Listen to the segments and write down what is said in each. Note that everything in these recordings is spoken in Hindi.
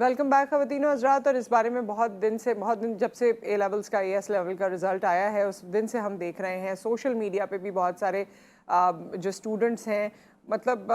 वेलकम बैक ख़वातीन हज़रात। और इस बारे में बहुत दिन जब से ए लेवल्स का एएस लेवल का रिज़ल्ट आया है उस दिन से हम देख रहे हैं सोशल मीडिया पे भी बहुत सारे जो स्टूडेंट्स हैं, मतलब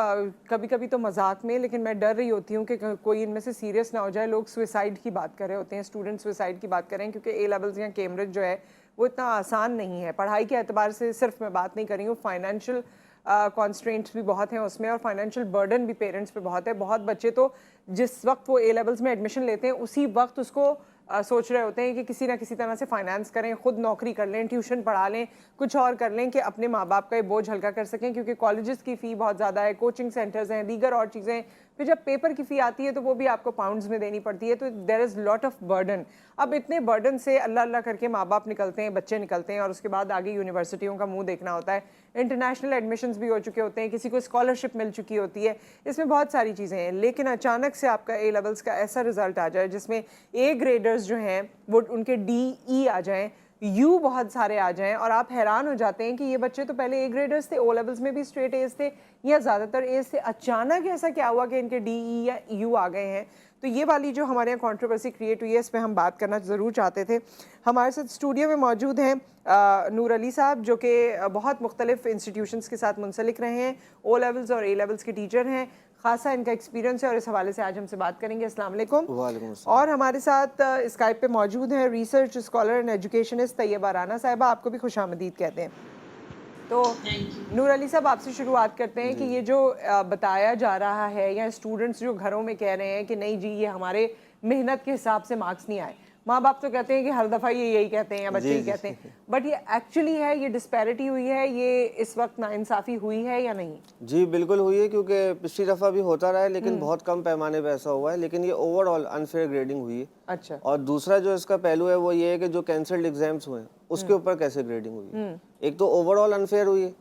कभी कभी तो मजाक में, लेकिन मैं डर रही होती हूँ कि कोई इनमें से सीरियस ना हो जाए। लोग सुसाइड की बात कर रहे होते हैं, स्टूडेंट सुसाइड की बात कर रहे हैं, क्योंकि ए लेवल्स या कैम्ब्रिज जो है वो इतना आसान नहीं है पढ़ाई के एतबार से। सिर्फ मैं बात नहीं कर रही हूँ, फाइनेंशियल कॉन्स्ट्रेंट्स भी बहुत हैं उसमें, और फाइनेंशियल बर्डन भी पेरेंट्स पे बहुत है। बहुत बच्चे तो जिस वक्त वो ए लेवल्स में एडमिशन लेते हैं उसी वक्त उसको सोच रहे होते हैं कि किसी ना किसी तरह से फाइनेंस करें, खुद नौकरी कर लें, ट्यूशन पढ़ा लें, कुछ और कर लें कि अपने माँ बाप का ये बोझ हल्का कर सकें, क्योंकि कॉलेजेस की फ़ी बहुत ज़्यादा है, कोचिंग सेंटर्स हैं, दीगर और चीज़ें। फिर जब पेपर की फ़ी आती है तो वो भी आपको पाउंड्स में देनी पड़ती है, तो there is lot of burden. अब इतने बर्डन से अल्लाह अल्लाह करके माँ बाप निकलते हैं, बच्चे निकलते हैं, और उसके बाद आगे यूनिवर्सिटियों का मुंह देखना होता है। इंटरनेशनल एडमिशन्स भी हो चुके होते हैं, किसी को स्कॉलरशिप मिल चुकी होती है, इसमें बहुत सारी चीज़ें हैं। लेकिन अचानक से आपका ए लेवल्स का ऐसा रिजल्ट आ जाए जिसमें ए ग्रेडर्स जो हैं वो उनके DE आ जाएं, यू बहुत सारे आ जाएं, और आप हैरान हो जाते हैं कि ये बच्चे तो पहले ए ग्रेडर्स थे, ओ लेवल्स में भी स्ट्रेट एज थे या ज़्यादातर एज थे, अचानक ऐसा क्या हुआ कि इनके DE या यू आ गए हैं। तो ये वाली जो हमारे यहाँ कंट्रोवर्सी क्रिएट हुई है, इस पर हम बात करना ज़रूर चाहते थे। हमारे साथ स्टूडियो में मौजूद हैं नूर अली साहब, जो कि बहुत मुख्तलिफ इंस्टीट्यूशंस के साथ मुंसलिक रहे हैं, ओ लेवल्स और ए लेवल्स के टीचर हैं, खासा इनका एक्सपीरियंस है, और इस हवाले से आज हमसे बात करेंगे। अस्सलाम वालेकुम। और हमारे साथ स्काइप पे मौजूद हैं research scholar and educationist Tayyaba Rana Sahiba, आपको भी खुशामदीद कहते हैं। तो नूर अली साहब, आपसे शुरुआत करते हैं कि ये जो बताया जा रहा है, या स्टूडेंट्स जो घरों में कह रहे हैं कि नहीं जी ये हमारे मेहनत के हिसाब से मार्क्स नहीं आए, माँ बाप तो कहते हैं कि हर दफ़ा ये यही कहते हैं या बच्चे ही कहते हैं, बट ये एक्चुअली है, ये डिस्पैरिटी हुई है, ये इस वक्त नाइंसाफ़ी हुई है या नहीं? जी बिल्कुल हुई है, क्योंकि पिछली दफ़ा भी होता रहा है लेकिन बहुत कम पैमाने पे ऐसा हुआ है, लेकिन ये ओवरऑल अनफेयर ग्रेडिंग हुई है। अच्छा। और दूसरा जो इसका पहलू है वो ये है कि जो कैंसल्ड एग्जाम्स हुए उसके ऊपर कैसे ग्रेडिंग हुई है। एक तो ओवरऑल अनफेयर हुई है,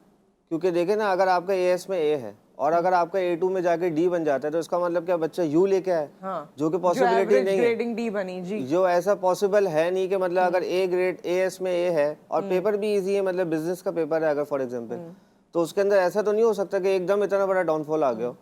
क्योंकि देखें ना, अगर आपका AS में A है और अगर आपका A2 में जाके D बन जाता है तो इसका मतलब क्या बच्चा U लेके आए, जो कि पॉसिबिलिटी नहीं है, ग्रेडिंग D बनी जी, जो ऐसा पॉसिबल है नहीं कि मतलब अगर A ग्रेड AS में A है और पेपर भी इजी है, मतलब बिजनेस का पेपर है अगर फॉर एग्जांपल, तो उसके अंदर ऐसा तो नहीं हो सकता कि एकदम इतना बड़ा डाउनफॉल आ गया हो।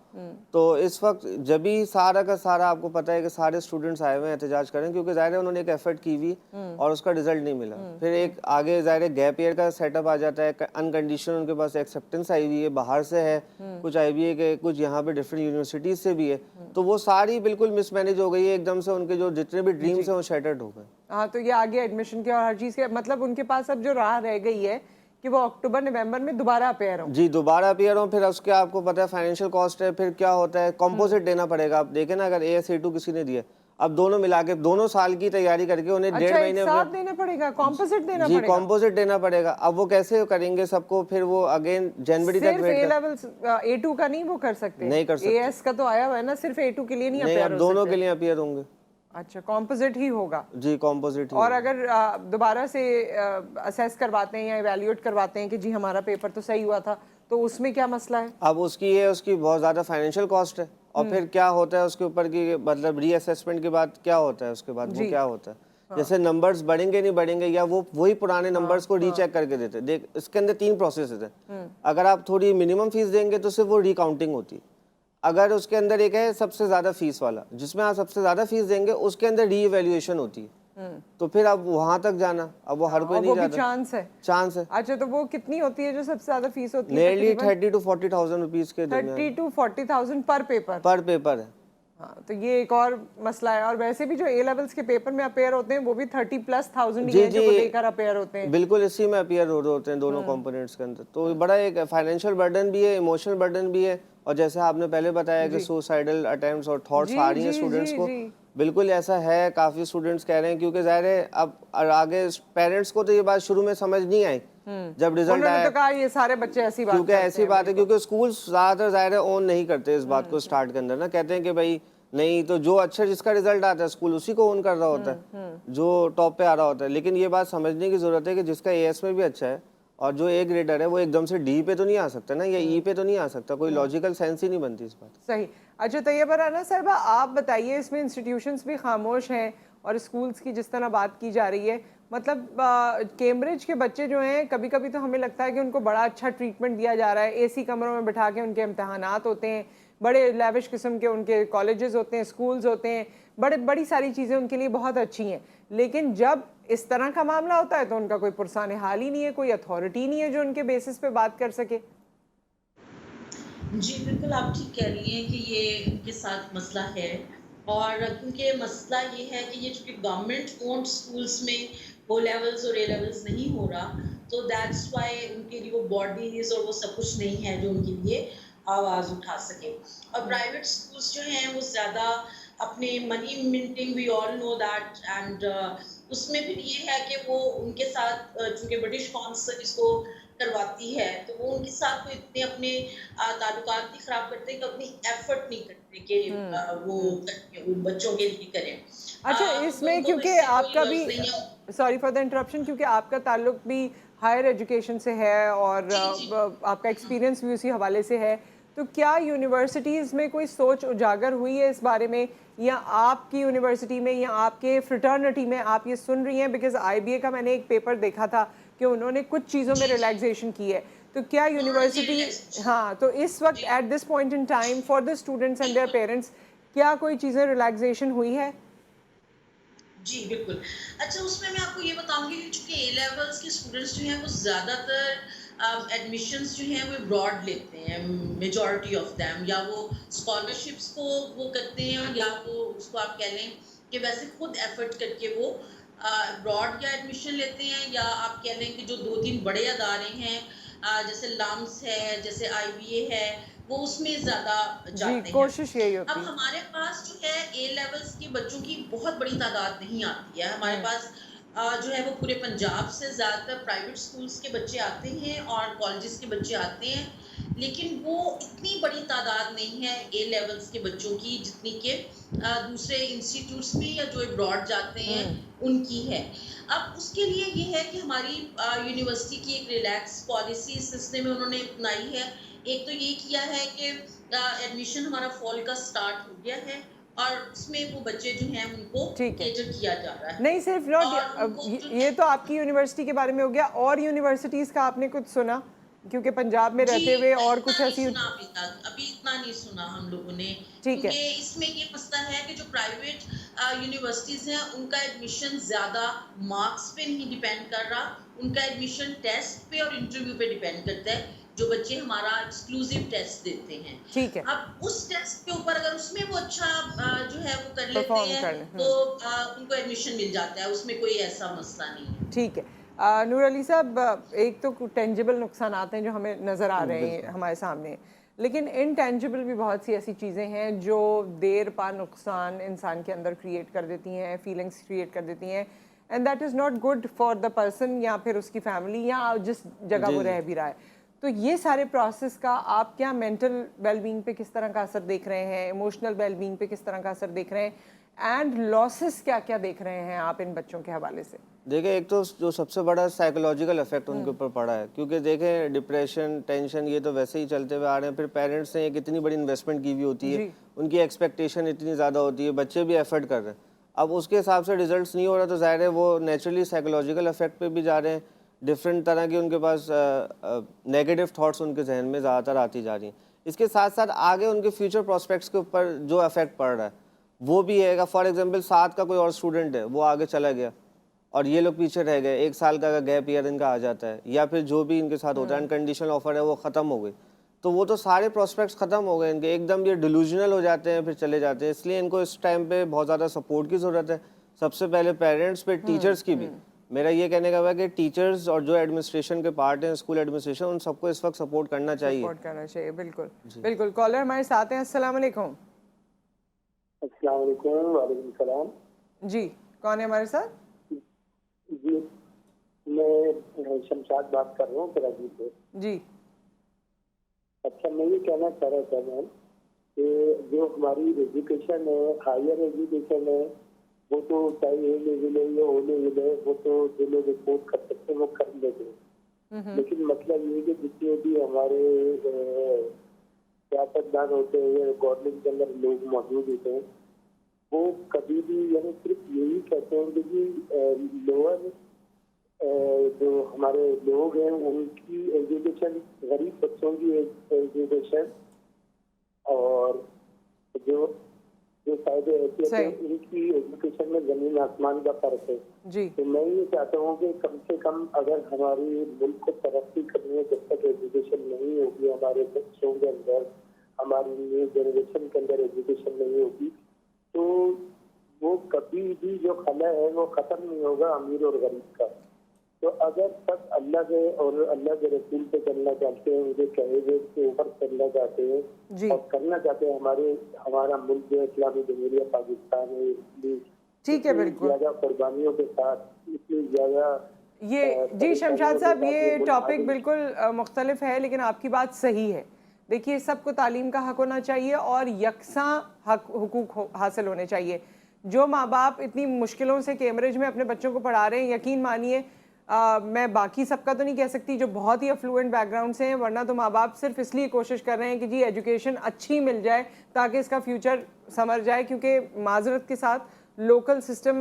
तो इस वक्त जब भी सारा का सारा आपको पता है कि सारे स्टूडेंट्स आए हुए हैं एहतजाज करें, क्योंकि ज़ाहिर है उन्होंने एक एफर्ट की हुई और उसका रिजल्ट नहीं मिला। फिर एक आगे ज़ाहिर है गैप ईयर का सेटअप आ जाता है, अनकंडीशनल उनके पास एक्सेप्टेंस आई हुई है, बाहर से है, कुछ आई हुई है कि कुछ यहाँ पे डिफरेंट यूनिवर्सिटीज़ से भी है, तो वो सारी बिल्कुल मिसमैनेज हो गई है, एकदम से उनके जो जितने भी ड्रीम्स हैं वो शैटर्ड हो गए। हाँ, तो ये आगे एडमिशन के और हर चीज़ के, मतलब उनके पास अब जो राह रह गई है कि वो अक्टूबर नवंबर में दोबारा अपेयर हो। जी दोबारा अपेयर हो, फिर उसके आपको पता है फाइनेंशियल कॉस्ट है, फिर क्या होता है कंपोजिट देना पड़ेगा। आप देखें ना, अगर AS A2 किसी ने दिया, अब दोनों मिला के दोनों साल की तैयारी करके उन्हें अच्छा, 1.5 महीने साथ देना पड़ेगा, कॉम्पोजिट देना जी पड़ेगा। कंपोजिट देना पड़ेगा। अब वो कैसे करेंगे सबको, फिर वो अगेन जनवरी तक वेट A लेवल्स A2 का नहीं वो कर सकते, नहीं कर सकते। AS का तो आया हुआ है ना, सिर्फ A2 के लिए नहीं नहीं, अपेयर अब हो दोनों सकते। के लिए अपेयर होंगे। अच्छा, कॉम्पोजिट ही होगा जी कंपोजिट ही और होगा। अगर दोबारा से असेस करवाते हैं या इवैल्यूएट करवाते हैं कि जी हमारा पेपर तो सही हुआ था, तो उसमें क्या मसला है? अब उसकी बहुत ज़्यादा फाइनेंशियल कॉस्ट है, और फिर क्या होता है उसके ऊपर की, मतलब रीअसेसमेंट के बाद क्या होता है उसके बाद, वो क्या होता है जैसे नंबर्स बढ़ेंगे नहीं बढ़ेंगे, या वो वही पुराने नंबर्स को रीचेक करके देते। देख, इसके अंदर 3 प्रोसेस है। अगर आप थोड़ी मिनिमम फीस देंगे तो सिर्फ वो रिकाउंटिंग होती है। अगर उसके अंदर एक है सबसे ज़्यादा फीस वाला, जिसमें आप सबसे ज़्यादा फीस देंगे उसके अंदर री इवैल्यूएशन होती है, तो फिर अब वहां तक जाना, अब वो हर कोई नहीं जाता। चांस है, चांस है। अच्छा, तो वो कितनी होती है जो सबसे ज्यादा फीस होती है? नियरली 30 to 40,000 रुपीज के दरमियान। 30 to 40,000 पर पेपर है। हाँ, तो ये एक और मसला है। और वैसे भी जो A लेवल्स के पेपर में अपेयर होते हैं वो भी 30,000+ ही हैं जो लेकर अपेयर होते हैं। बिल्कुल इसी में अपेयर हो रहे होते हैं दोनों कंपोनेंट्स के अंदर। तो बड़ा एक फाइनेंशियल बर्डन भी है, इमोशनल बर्डन भी है, और जैसे आपने पहले बताया कि सुसाइडल अटेम्प्ट्स और थॉट्स आ रही हैं स्टूडेंट्स को, बिल्कुल ऐसा है। काफ़ी स्टूडेंट्स कह रहे हैं, क्योंकि ज़ाहिर है अब आगे पेरेंट्स को तो ये बात शुरू में समझ नहीं आई जब रिजल्ट आया, तो कहा ये सारे बच्चे ऐसी बात क्योंकि ऐसी बात है, क्योंकि स्कूल ज़्यादातर ज़ाहिर है ओन नहीं करते इस बात को स्टार्ट के अंदर ना, कहते हैं कि भाई नहीं, तो जो अच्छा जिसका रिजल्ट आता है स्कूल उसी को ओन कर रहा होता है, जो टॉप पे आ रहा होता है। लेकिन ये बात समझने की जरूरत है कि जिसका AS में भी अच्छा है और जो A ग्रेडर है वो एकदम से D पे तो नहीं आ सकता ना, या E पे तो नहीं आ सकता, कोई लॉजिकल सेंस ही नहीं बनती इस बात। सही। अच्छा तैयबा राना साहिबा, आप बताइए, इसमें इंस्टीट्यूशंस भी खामोश हैं और स्कूल्स की जिस तरह बात की जा रही है, मतलब कैम्ब्रिज के बच्चे जो हैं, कभी कभी तो हमें लगता है कि उनको बड़ा अच्छा ट्रीटमेंट दिया जा रहा है, AC कमरों में बिठा के उनके इम्तहानात होते हैं, बड़े लेविश किस्म के उनके कॉलेजेस होते हैं, स्कूल्स होते हैं, बड़ी सारी चीज़ें उनके लिए बहुत अच्छी हैं, लेकिन जब इस तरह का मामला होता है तो उनका कोई पुरसाने हाल ही नहीं है, कोई अथॉरिटी नहीं है जो उनके बेसिस पे बात कर सके। जी, बिल्कुल आप ठीक कह रही हैं कि ये उनके साथ मसला है। और क्योंकि मसला ये है कि ये चूँकि गवर्नमेंट ओन्ड स्कूल्स में ओ लेवल्स और ए लेवल्स नहीं हो रहा, तो दैट्स व्हाई उनके लिए वो बॉडीज़ और वो सब कुछ नहीं है जो उनके लिए आवाज़ उठा सके। और प्राइवेट स्कूल्स जो हैं वो ज़्यादा अपने money minting, we all know that, and उसमें फिर ये है कि वो उनके साथ चूँकि ब्रिटिश काउंसिल इसको करवाती है, तो वो उनके साथ तो इतने अपने ताल्लुकात नहीं खराब करते कि अपनी एफर्ट नहीं करते कि वो वो बच्चों के लिए करें। अच्छा, तो इसमें तो क्योंकि इससे कोई आपका भी, गर्ज नहीं है। सॉरी फॉर द इंटरप्शन, क्योंकि आपका ताल्लुक भी हायर एजुकेशन से है और जी, जी। आपका एक्सपीरियंस भी उसी हवाले से है, तो क्या यूनिवर्सिटीज़ में कोई सोच उजागर हुई है इस बारे में, या आपकी यूनिवर्सिटी में या आपके फ्रेटर्निटी में आप ये सुन रही हैं? बिकॉज आईबीए का मैंने एक पेपर देखा था कि उन्होंने कुछ चीज़ों में जी, जी। रिलैक्सेशन की है, तो क्या हाँ जी, यूनिवर्सिटी, रिलैक्सेशन। हाँ, तो इस वक्त जी, at this point in time for the students and there बिल्कुल। पेरेंट्स, क्या कोई चीज़ें रिलैक्सेशन हुई है? जी, बिल्कुल। अच्छा, उसमें मैं आपको ये बताऊँगी कि चूँकि ए लेवल्स के स्टूडेंट्स जो हैं वो ज़्यादातर एडमिशन्स जो हैं वो अब्रॉड लेते हैं, मेजॉरिटी ऑफ देम, या वो स्कॉलरशिप्स को वो करते हैं, या वो उसको आप कह लें कि वैसे खुद एफर्ट करके वो अब्रॉड या एडमिशन लेते हैं, या आप कह लें कि जो 2-3 बड़े अदारे हैं जैसे लम्स है, जैसे आईबीए है, वो उसमें ज़्यादा जी, जाते हैं। कोशिश यही अब होती है। हमारे पास जो है ए लेवल्स के बच्चों की बहुत बड़ी तादाद नहीं आती है। हमारे हुँ, पास जो है वो पूरे पंजाब से ज़्यादातर प्राइवेट स्कूल्स के बच्चे आते हैं और कॉलेजेस के बच्चे आते हैं। लेकिन वो इतनी बड़ी तादाद नहीं है ए लेवल्स के बच्चों की जितनी कि दूसरे इंस्टीट्यूट्स में या जो अब्रॉड जाते हैं हुँ, उनकी है। अब उसके लिए ये है कि हमारी यूनिवर्सिटी की एक रिलैक्स पॉलिसी इस सिलसिले में उन्होंने अपनाई है। एक तो ये किया है कि एडमिशन हमारा फॉल का स्टार्ट हो गया है, और उसमें वो बच्चे जो हैं उनको ठीक है। केटर किया जा रहा है, नहीं, सिर्फ नॉट, और उनको जो ये है। तो आपकी यूनिवर्सिटी के बारे में हो गया, और यूनिवर्सिटीज़ का आपने कुछ सुना? क्योंकि पंजाब में जी, रहते हुए और इतना कुछ नहीं ऐसी, सुना अभी तक, अभी इतना नहीं सुना हम लोगों ने, ठीक है, क्योंकि इसमें ये मसला है कि जो प्राइवेट यूनिवर्सिटीज़ हैं, उनका एडमिशन ज़्यादा मार्क्स पे नहीं डिपेंड कर रहा, उनका एडमिशन टेस्ट पे और इंटरव्यू पे डिपेंड करता है, जो बच्चे हमारा एक्सक्लूसिव टेस्ट देते हैं। ठीक है, अब उस टेस्ट के ऊपर अगर उसमें वो अच्छा जो है वो कर लेते परफ़ॉर्म हैं, कर लें। तो उनको एडमिशन मिल जाता है, उसमें कोई ऐसा मसला नहीं है। ठीक है। नूर अली साहब, एक तो टेंजिबल नुकसानात हैं जो हमें नज़र आ रहे हैं बिल्कुल। हमारे सामने, लेकिन इनटेंजिबल भी बहुत सी ऐसी चीज़ें हैं जो देर पा नुकसान इंसान के अंदर क्रिएट कर देती हैं, फीलिंग्स क्रिएट कर देती हैं, and that is not good for the person या फिर उसकी फैमिली या जिस जगह जी, वो जी। रह भी रहा है। तो ये सारे प्रोसेस का आप क्या मेंटल वेलबींग पे किस तरह का असर देख रहे हैं, इमोशनल वेलबींग पे किस तरह का असर देख रहे हैं, एंड लॉसेस क्या क्या देख रहे हैं आप इन बच्चों के हवाले से? देखिए, एक तो जो सबसे बड़ा साइकोलॉजिकल इफेक्ट उनके ऊपर पड़ा है, क्योंकि देखें डिप्रेशन, टेंशन ये तो वैसे ही चलते हुए आ रहे हैं। फिर पेरेंट्स ने एक इतनी बड़ी इन्वेस्टमेंट की हुई होती है, जी, उनकी एक्सपेक्टेशन इतनी ज़्यादा होती है, बच्चे भी एफर्ट कर रहे हैं। अब उसके हिसाब से रिजल्ट्स नहीं हो रहा तो ज़ाहिर है वो नेचुरली साइकोलॉजिकल इफेक्ट पे भी जा रहे हैं। डिफरेंट तरह की उनके पास नेगेटिव थॉट्स उनके जहन में ज़्यादातर आती जा रही हैं। इसके साथ साथ आगे उनके फ्यूचर प्रोस्पेक्ट्स के ऊपर जो इफेक्ट पड़ रहा है वो भी है। फॉर एग्जांपल 7 का कोई और स्टूडेंट है, वो आगे चला गया और ये लोग पीछे रह गए, 1 साल का गैप ईयर इनका आ जाता है, या फिर जो भी इनके साथ होता है अनकंडीशनल ऑफर है वो ख़त्म हो गई, तो वो तो सारे प्रोस्पेक्ट्स ख़त्म हो गए इनके, एकदम ये डिलूजनल हो जाते हैं, फिर चले जाते हैं। इसलिए इनको इस टाइम पे बहुत ज़्यादा सपोर्ट की ज़रूरत है, सबसे पहले पेरेंट्स पे, टीचर्स की भी। मेरा ये कहने का है कि टीचर्स और जो एडमिनिस्ट्रेशन के पार्ट हैं, स्कूल एडमिनिस्ट्रेशन, उन सबको इस वक्त सपोर्ट करना चाहिए। सपोर्ट करना चाहिए, बिल्कुल। जी। बिल्कुल, कॉलर हमारे साथ हैं, अस्सलाम वालेकुम। अस्सलाम वालेकुम। वालेकुम सलाम। जी, कौन है हमारे साथ? जी, मैं शमशाद बात कर रहा हूँ कराची से। जी, अच्छा, मैं ये कहना चाह रहा था मैम कि जो हमारी एजुकेशन है, हायर एजुकेशन है, वो तो चाहे ए लेवल है या ओ लेवल है, वो तो जो लोग रिपोर्ट कर सकते हैं वो कर लेते हैं। लेकिन मतलब ये है कि जितने भी हमारे सियासतदान होते हैं, गवर्नमेंट के अंदर लोग मौजूद होते हैं, वो कभी भी यानी सिर्फ यही कहते हैं कि जी लोअर जो हमारे लोग हैं उनकी एजुकेशन, गरीब बच्चों की एजुकेशन और जो जो शायद ऐसी है सही। तो इनकी एजुकेशन में जमीन आसमान का फर्क है। जी तो मैं ये चाहता हूँ कि कम से कम अगर हमारी मुल्क को तरक्की करनी है, जब तक एजुकेशन नहीं होगी हमारे बच्चों के अंदर, हमारी न्यू जनरेशन के अंदर एजुकेशन नहीं होगी, तो वो कभी भी जो खला है वो खत्म नहीं होगा अमीर और गरीब का। तो अगर सब अल्लाह के और अल्लाह के रसूल पे चलना चाहते हैं, उनके कहे हुए के ऊपर चलना चाहते हैं जी और करना चाहते हैं, हमारा मुल्क जो इस्लामी जमहूरिया पाकिस्तान है, इसलिए ठीक है, इतनी बिल्कुल। ज्यादा कुर्बानियों के साथ इतनी ज्यादा ये जी शमशाद साहब, ये टॉपिक बिल्कुल बिल्कुल मुख्तलिफ है, लेकिन आपकी बात सही है। देखिए, सबको तालीम का हक होना चाहिए और यकसां हक हुकूक हासिल होने चाहिए। जो माँ बाप इतनी मुश्किलों से कैम्ब्रिज में अपने बच्चों को पढ़ा रहे हैं, यकीन मानिए, मैं बाकी सबका तो नहीं कह सकती जो बहुत ही अफ्लुएंट बैकग्राउंड से हैं, वरना तो माँ बाप सिर्फ इसलिए कोशिश कर रहे हैं कि जी एजुकेशन अच्छी मिल जाए ताकि इसका फ्यूचर संवर जाए, क्योंकि माजरत के साथ लोकल सिस्टम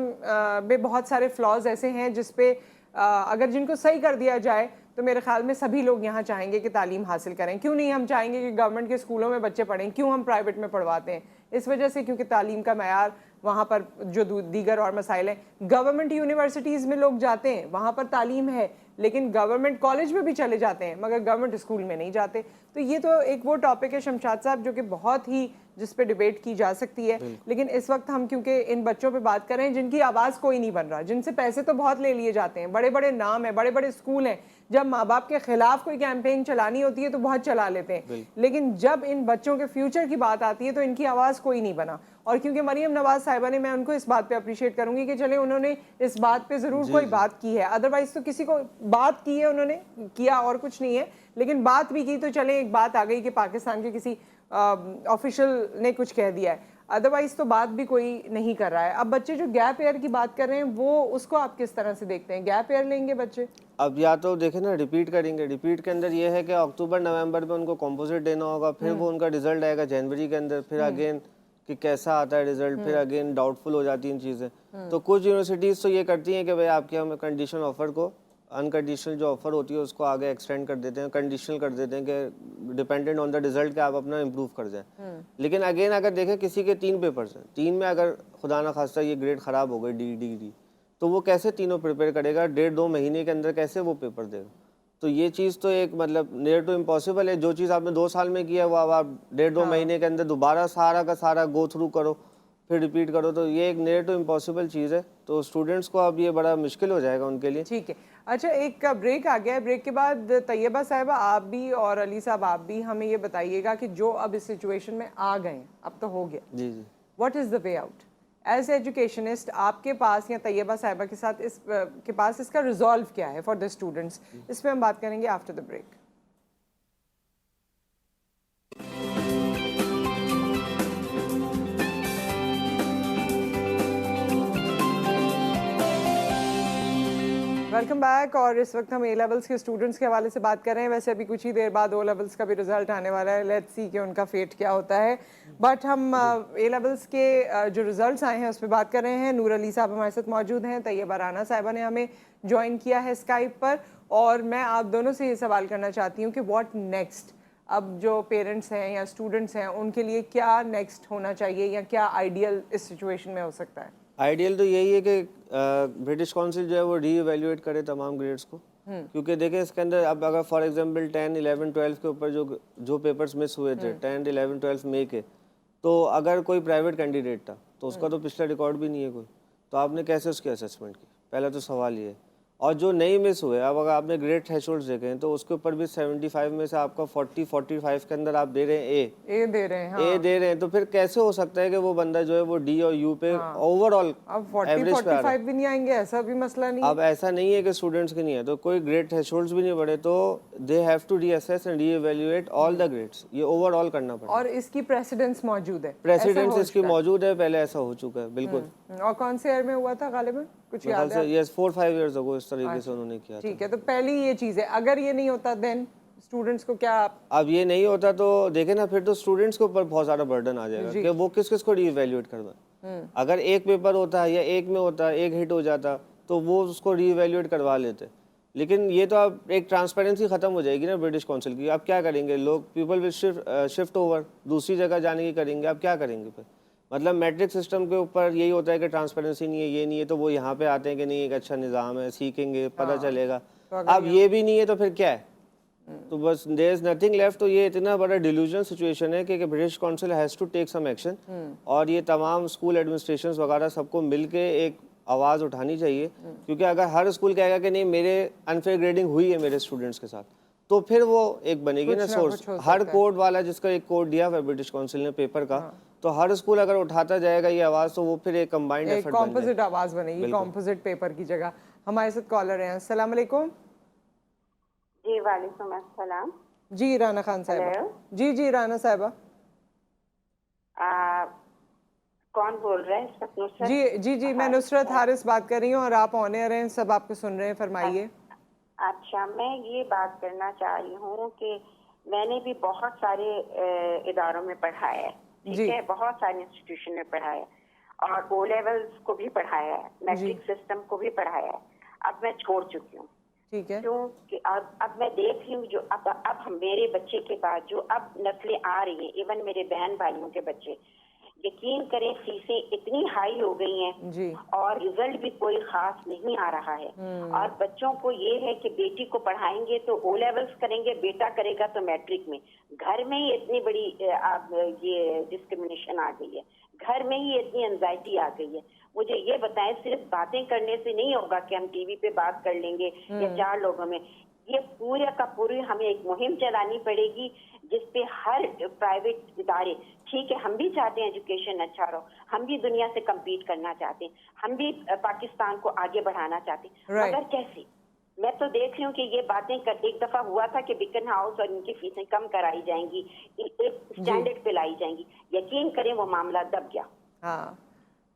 में बहुत सारे फ्लॉज ऐसे हैं जिस पे अगर जिनको सही कर दिया जाए तो मेरे ख्याल में सभी लोग यहाँ चाहेंगे कि तालीम हासिल करें। क्यों नहीं हम चाहेंगे कि गवर्नमेंट के स्कूलों में बच्चे पढ़ें, क्यों हम प्राइवेट में पढ़वाते हैं? इस वजह से क्योंकि तालीम का मयार वहाँ पर जो दीगर और मसाइल हैं, गवर्नमेंट यूनिवर्सिटीज़ में लोग जाते हैं, वहाँ पर तालीम है, लेकिन गवर्नमेंट कॉलेज में भी चले जाते हैं मगर गवर्नमेंट स्कूल में नहीं जाते। तो ये तो एक वो टॉपिक है शमशाद साहब जो कि बहुत ही जिस पे डिबेट की जा सकती है, लेकिन इस वक्त हम क्योंकि इन बच्चों पे बात कर रहे हैं जिनकी आवाज़ कोई नहीं बन रहा, जिनसे पैसे तो बहुत ले लिए जाते हैं, बड़े बड़े नाम हैं, बड़े बड़े स्कूल हैं, जब माँ बाप के खिलाफ कोई कैंपेन चलानी होती है तो बहुत चला लेते हैं, लेकिन जब इन बच्चों के फ्यूचर की बात आती है तो इनकी आवाज़ कोई नहीं बना। और क्योंकि मरीम नवाज साहिबा ने, मैं उनको इस बात पे अप्रिशिएट करूंगी कि चले उन्होंने इस बात पे ज़रूर कोई बात की है, अदरवाइज तो किसी को बात की है उन्होंने, किया और कुछ नहीं है, लेकिन बात भी की तो चले एक बात आ गई कि पाकिस्तान के किसी ऑफिशियल ने कुछ कह दिया है, अदरवाइज तो बात भी कोई नहीं कर रहा है। अब बच्चे जो गैप ईयर की बात कर रहे हैं वो उसको आप किस तरह से देखते हैं? गैप ईयर लेंगे बच्चे? अब या तो देखें ना, रिपीट करेंगे, रिपीट के अंदर ये है कि अक्टूबर नवंबर में उनको कॉम्पोजिट देना होगा, फिर वो उनका रिजल्ट आएगा जनवरी के अंदर, फिर अगेन कि कैसा आता है रिजल्ट, फिर अगेन डाउटफुल हो जाती हैं चीज़ें। तो कुछ यूनिवर्सिटीज़ तो ये करती हैं कि भाई आपके हम कंडीशनल ऑफर को, अनकंडीशनल जो ऑफर होती है उसको आगे एक्सटेंड कर देते हैं, कंडीशनल कर देते हैं कि डिपेंडेंट ऑन द रिजल्ट के आप अपना इम्प्रूव कर जाएं। लेकिन अगेन अगर देखें किसी के 3 पेपर्स हैं, 3 में अगर खुदा ना खास्ता ये ग्रेड ख़राब हो गई डी, तो वो कैसे तीनों प्रिपेयर करेगा? 1.5-2 महीने के अंदर कैसे वो पेपर देगा? तो ये चीज़ तो एक मतलब नियर टू इम्पॉसिबल है। जो चीज़ आपने 2 साल में किया वो अब आप 1.5-2 महीने के अंदर दोबारा सारा का सारा गो थ्रू करो, फिर रिपीट करो, तो ये एक नियर टू इम्पॉसिबल चीज़ है। तो स्टूडेंट्स को अब ये बड़ा मुश्किल हो जाएगा उनके लिए। ठीक है, अच्छा एक ब्रेक आ गया है, ब्रेक के बाद तैयबा साहिबा आप भी और अली साहब आप भी हमें ये बताइएगा कि जो अब इस सिचुएशन में आ गए, अब तो हो गया, जी जी, what is the way out? As educationist आपके पास या तैयबा साहिबा के साथ के पास इसका रिजॉल्व क्या है फॉर द स्टूडेंट्स? इस पर हम बात करेंगे after the break. Welcome back. और इस वक्त हम ए लेवल्स के स्टूडेंट्स के हवाले से बात कर रहे हैं। वैसे अभी कुछ ही देर बाद ओ लेवल्स का भी रिजल्ट आने वाला है, लेट्स सी कि उनका फेट क्या होता है। बट हम ए लेवल्स के जो रिजल्ट्स आए हैं उस पर बात कर रहे हैं। नूर अली साहब हमारे साथ मौजूद हैं, तैयबा राना साहिबा ने हमें ज्वाइन किया है स्काइप पर, और मैं आप दोनों से ये सवाल करना चाहती हूँ कि व्हाट नेक्स्ट? अब जो पेरेंट्स हैं या स्टूडेंट्स हैं उनके लिए क्या नेक्स्ट होना चाहिए या क्या आइडियल इस सिचुएशन में हो सकता है? आइडियल तो यही है कि ब्रिटिश काउंसिल जो है वो री-इवैल्यूएट करे तमाम ग्रेड्स को, क्योंकि देखें इसके अंदर अब अगर फॉर एग्जांपल 10, 11, 12 के ऊपर जो पेपर्स मिस हुए थे 10, 11, 12 मई के, तो अगर कोई प्राइवेट कैंडिडेट था तो उसका तो पिछला रिकॉर्ड भी नहीं है कोई, तो आपने कैसे उसकी असेसमेंट की? पहला तो सवाल ये है। और जो नहीं मिस हुए, अब अगर आपने ग्रेड थ्रेशोल्ड्स देखे हैं तो उसके ऊपर भी 75 में से आपका 40-45 के अंदर आप दे रहे हैं ए दे रहे हैं, हाँ। ए दे रहे हैं, तो फिर कैसे हो सकता है कि वो बंदा जो है वो डी और यू पे ओवरऑल अब 40-45 भी नहीं आएंगे, ऐसा भी मसला नहीं। अब ऐसा नहीं है कि स्टूडेंट्स के नहीं है, तो कोई ग्रेड थ्रेशोल्ड्स भी नहीं बढ़े, तो they have to reassess and reevaluate all the grades, ये ओवरऑल करना पड़ेगा। और इसकी प्रेसिडेंस मौजूद है, प्रेसिडेंस इसकी मौजूद है, पहले ऐसा हो चुका है बिल्कुल। और कौन से ईयर में हुआ था गालिबन, कुछ याद है? यस 4-5 इयर्स अगो इस तरीके से उन्होंने किया था। ठीक है, तो पहली ये चीज़ है, अगर ये नहीं होता देन स्टूडेंट्स को क्या? अब ये नहीं होता तो देखे ना, फिर तो स्टूडेंट्स के ऊपर बहुत सारा बर्डन आ जाएगा कि वो किस किस को रीइवैल्यूएट करवाए। अगर एक पेपर होता है या एक में होता है, एक हिट हो जाता तो वो उसको रीइवैल्यूएट करवा लेते, लेकिन ये तो अब एक ट्रांसपेरेंसी ख़त्म हो जाएगी ना ब्रिटिश काउंसिल की। अब क्या करेंगे लोग, पीपल विल शिफ्ट ओवर, दूसरी जगह जाने की करेंगे। अब क्या करेंगे फिर? मतलब मैट्रिक सिस्टम के ऊपर यही होता है कि ट्रांसपेरेंसी नहीं है, ये नहीं है, तो वो यहाँ पे आते हैं कि नहीं एक अच्छा निज़ाम है, सीखेंगे, पता चलेगा। तो अगर अब ये भी नहीं है तो फिर क्या है? तो बस देयर इज नथिंग लेफ्ट। तो ये इतना बड़ा डिल्यूजन सिचुएशन है कि British Council has to take some action, और ये तमाम स्कूल एडमिनिस्ट्रेशन वगैरह सबको मिलके एक आवाज़ उठानी चाहिए। क्योंकि अगर हर स्कूल कहेगा कि नहीं मेरे अनफेयर ग्रेडिंग हुई है मेरे स्टूडेंट्स के साथ, तो फिर वो एक बनेगी कुछ ना ना सोर्स। कुछ हो हर सकता है। कोड वाला जिसका एक कोड दिया हुआ है ब्रिटिश काउंसिल ने पेपर का, तो हर स्कूल अगर उठाता जाएगा ये आवाज़, तो वो फिर एक कंबाइंड एक एफर्ट बन कॉम्पोजिट जाएगा। आवाज बनेगी, बिल्कुल। कॉम्पोजिट पेपर की जगह। हमारे साथ कॉलर हैं, अस्सलाम वालेकुम। जी वालेकुम अस्सलाम। जी राना खान साहिबा। हेलो। जी राना साहिबा। कौन बोल रहे हैं? नुसरत? जी मैं नुसरत हारिस बात कर रही हूँ और आप ऑन एयर हैं, सब आपको सुन रहे हैं, फरमाइए। अच्छा, मैं ये बात करना चाह रही हूँ कि मैंने भी बहुत सारे इदारों में पढ़ा है, जी। ठीक है, बहुत सारे इंस्टीट्यूशन में पढ़ा है, और ओ लेवल्स को भी पढ़ाया है, मैट्रिक सिस्टम को भी पढ़ाया है। अब मैं छोड़ चुकी हूँ, ठीक है। क्योंकि अब मैं देख रही हूँ जो अब हम मेरे बच्चे के बाद जो अब नस्लें आ रही हैं, इवन मेरे बहन भाइयों के बच्चे, यकीन करें फीसें इतनी हाई हो गई हैं जी। और रिजल्ट भी कोई खास नहीं आ रहा है। और बच्चों को ये है कि बेटी को पढ़ाएंगे तो ओ लेवल्स करेंगे, बेटा करेगा तो मैट्रिक में। घर में ही इतनी बड़ी ये डिस्क्रिमिनेशन आ गई है, घर में ही इतनी एंजाइटी आ गई है। मुझे ये बताएं, सिर्फ बातें करने से नहीं होगा कि हम टीवी पे बात कर लेंगे या 4 लोगों में। ये पूरे का पूरी हमें एक मुहिम चलानी पड़ेगी जिसपे हर प्राइवेट इदारे, ठीक है, हम भी चाहते हैं एजुकेशन अच्छा रहो, हम भी दुनिया से कम्पीट करना चाहते हैं, हम भी पाकिस्तान को आगे बढ़ाना चाहते हैं, मगर कैसे? मैं तो देख रही हूँ कि ये बातें कर, एक दफा हुआ था कि बिकन हाउस और इनकी फीसें कम कराई जाएंगी, एक स्टैंडर्ड पे लाई जाएंगी। यकीन करें वो मामला दब गया। हाँ,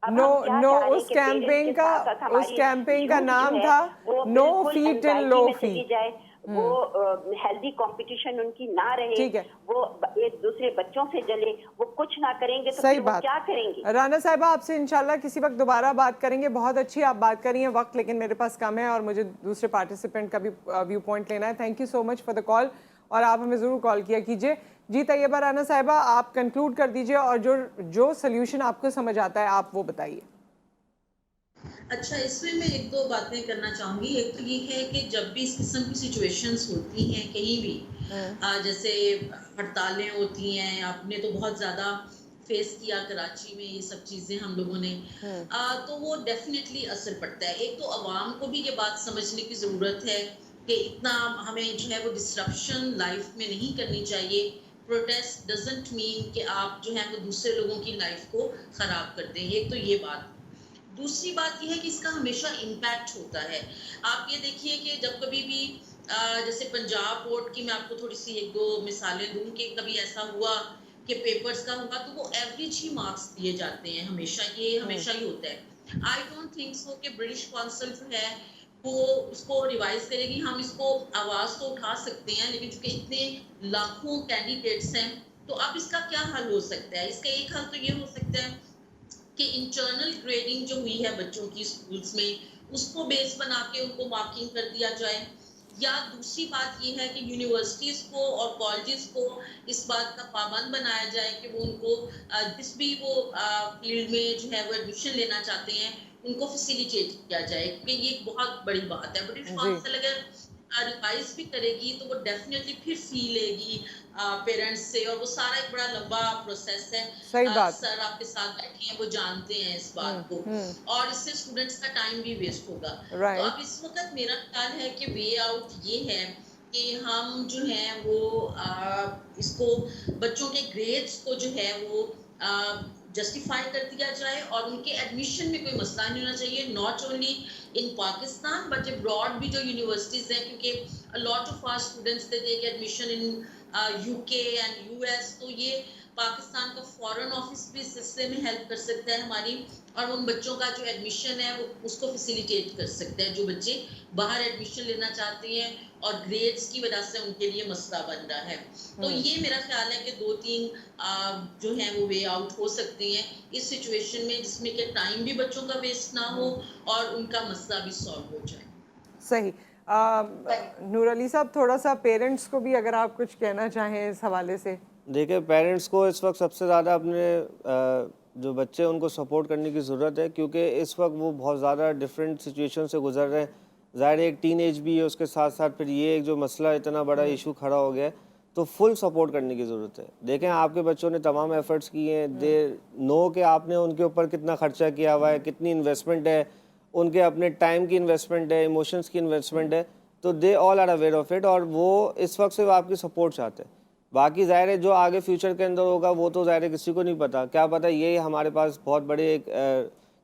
अब नो हम क्या नो चाह रहे हैं उस कि पेरेंट्स कैंपेन के का साथ साथ हमारी का यूथ नाम जो है, था वो नो बिल्कुल फी टिल anxiety लो में फी। चली जाए, वो हेल्दी कंपटीशन उनकी ना रहे, ठीक है। वो एक दूसरे बच्चों से जले, वो कुछ ना करेंगे तो सही फिर वो बात। क्या करेंगे? राना साहिबा, आपसे इंशाल्लाह किसी वक्त दोबारा बात करेंगे। बहुत अच्छी आप बात कर रही हैं, वक्त लेकिन मेरे पास कम है और मुझे दूसरे पार्टिसिपेंट का भी व्यू पॉइंट लेना है। Thank you so much for the call, और आप हमें ज़रूर कॉल किया कीजिए। जी तैयबा राना साहिबा, आप कंक्लूड कर दीजिए और जो सोल्यूशन आपको समझ आता है आप वो बताइए। अच्छा, इसमें मैं 1-2 बातें करना चाहूँगी। एक तो ये है कि जब भी इस किस्म की सिचुएशंस होती हैं कहीं भी, जैसे हड़तालें होती हैं, आपने तो बहुत ज़्यादा फेस किया कराची में ये सब चीज़ें हम लोगों ने, तो वो डेफिनेटली असर पड़ता है। एक तो आवाम को भी ये बात समझने की ज़रूरत है कि इतना हमें जो है वो डिस्ट्रप्शन लाइफ में नहीं करनी चाहिए। प्रोटेस्ट डजंट मीन कि आप जो है वो दूसरे लोगों की लाइफ को ख़राब कर दें। एक तो ये बात। दूसरी बात यह है कि इसका हमेशा इम्पैक्ट होता है। आप ये देखिए कि जब कभी भी जैसे पंजाब बोर्ड की मैं आपको थोड़ी सी 1-2 मिसालें दूं कि कभी ऐसा हुआ कि पेपर्स का हुआ तो वो एवरेज ही मार्क्स दिए जाते हैं, हमेशा ये हमेशा ही होता है। आई डोंट थिंक सो कि ब्रिटिश काउंसिल जो है वो उसको रिवाइज करेगी। हम इसको आवाज़ तो उठा सकते हैं, लेकिन चूंकि इतने लाखों कैंडिडेट्स हैं तो अब इसका क्या हल हो सकता है? इसका एक हल तो ये हो सकता है कि इंटरनल ग्रेडिंग जो हुई है बच्चों की स्कूल्स में, उसको बेस बना के उनको मार्किंग कर दिया जाए। या दूसरी बात ये है कि यूनिवर्सिटीज़ को और कॉलेजेस को इस बात का पाबंद बनाया जाए कि वो उनको जिस भी वो फील्ड में जो है वो एडमिशन लेना चाहते हैं उनको फैसिलिटेट किया जाए, क्योंकि ये एक बहुत बड़ी बात है। ब्रिटिश काउंसिल अगर रिवाइज भी करेगी तो वो डेफिनेटली फिर फी लेगी पेरेंट्स से, और वो सारा एक बड़ा लंबा प्रोसेस है। सही बात। सर आपके साथ बैठे हैं, वो जानते हैं इस बात को, और इससे स्टूडेंट्स का टाइम भी वेस्ट होगा। तो अब इस वक्त मेरा ख्याल है कि वे आउट ये है कि हम जो है वो इसको बच्चों के ग्रेड्स को जो है वो जस्टिफाई कर दिया जाए और उनके एडमिशन में कोई मसला नहीं होना चाहिए, not only in Pakistan but abroad भी जो यूनिवर्सिटीज़ हैं, क्योंकि a lot of our students they take admission in UK and US, तो ये पाकिस्तान का फॉरेन ऑफिस भी इस सिलसिले में हेल्प कर सकता है हमारी, और उन बच्चों का जो एडमिशन है वो उसको फैसिलिटेट कर सकता है जो बच्चे बाहर एडमिशन लेना चाहते हैं और ग्रेड्स की वजह से उनके लिए मसला बन रहा है। तो ये मेरा ख्याल है कि 2-3 जो हैं वो वे आउट हो सकते हैं इस सिचुएशन में, जिसमें कि टाइम भी बच्चों का वेस्ट ना हो और उनका मसला भी सॉल्व हो जाए। सही। नूर अली साहब, थोड़ा सा पेरेंट्स को भी अगर आप कुछ कहना चाहें इस हवाले से। देखिए, पेरेंट्स को इस वक्त सबसे ज़्यादा अपने जो बच्चे हैं उनको सपोर्ट करने की ज़रूरत है, क्योंकि इस वक्त वो बहुत ज़्यादा डिफरेंट सिचुएशन से गुजर रहे हैं। ज़ाहिर है एक टीनेज भी है, उसके साथ साथ फिर ये एक जो मसला इतना बड़ा इशू खड़ा हो गया है, तो फुल सपोर्ट करने की ज़रूरत है। देखें, आपके बच्चों ने तमाम एफर्ट्स किए हैं, दे नो कि आपने उनके ऊपर कितना खर्चा किया हुआ है, कितनी इन्वेस्टमेंट है, उनके अपने टाइम की इन्वेस्टमेंट है, इमोशंस की इन्वेस्टमेंट है, तो they all are aware of it, और वो इस वक्त सिर्फ आपकी सपोर्ट चाहते हैं। बाकी ज़ाहिर है जो आगे फ्यूचर के अंदर होगा वो तो ज़ाहिर है किसी को नहीं पता, क्या पता ये हमारे पास बहुत बड़े एक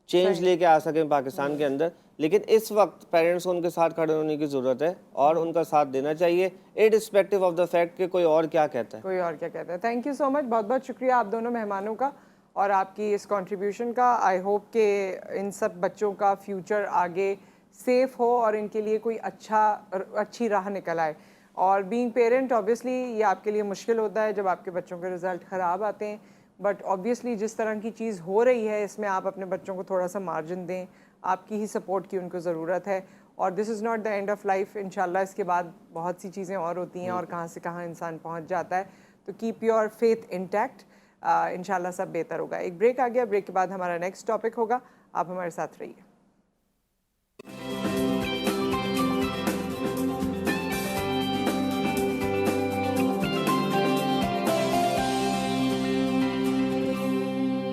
चेंज लेके आ सकें पाकिस्तान के अंदर। लेकिन इस वक्त पेरेंट्स को उनके साथ खड़े होने की ज़रूरत है और उनका साथ देना चाहिए, इररिस्पेक्टिव ऑफ द फैक्ट कि कोई और क्या कहता है। कोई और क्या कहता है। थैंक यू सो मच, बहुत बहुत शुक्रिया आप दोनों मेहमानों का और आपकी इस कंट्रीब्यूशन का। आई होप कि इन सब बच्चों का फ्यूचर आगे सेफ हो और इनके लिए कोई अच्छी राह निकल आए। और बीइंग पेरेंट ऑब्वियसली ये आपके लिए मुश्किल होता है जब आपके बच्चों के रिज़ल्ट ख़राब आते हैं, बट ऑब्वियसली जिस तरह की चीज़ हो रही है इसमें आप अपने बच्चों को थोड़ा सा मार्जिन दें, आपकी ही सपोर्ट की उनको ज़रूरत है। और this is not the end of life, इंशाल्लाह इसके बाद बहुत सी चीज़ें और होती हैं और कहाँ से कहाँ इंसान पहुँच जाता है। तो कीप योर फेथ इंटैक्ट, इंशाल्लाह सब बेहतर होगा। एक ब्रेक आ गया, ब्रेक के बाद हमारा नेक्स्ट टॉपिक होगा, आप हमारे साथ रहिए।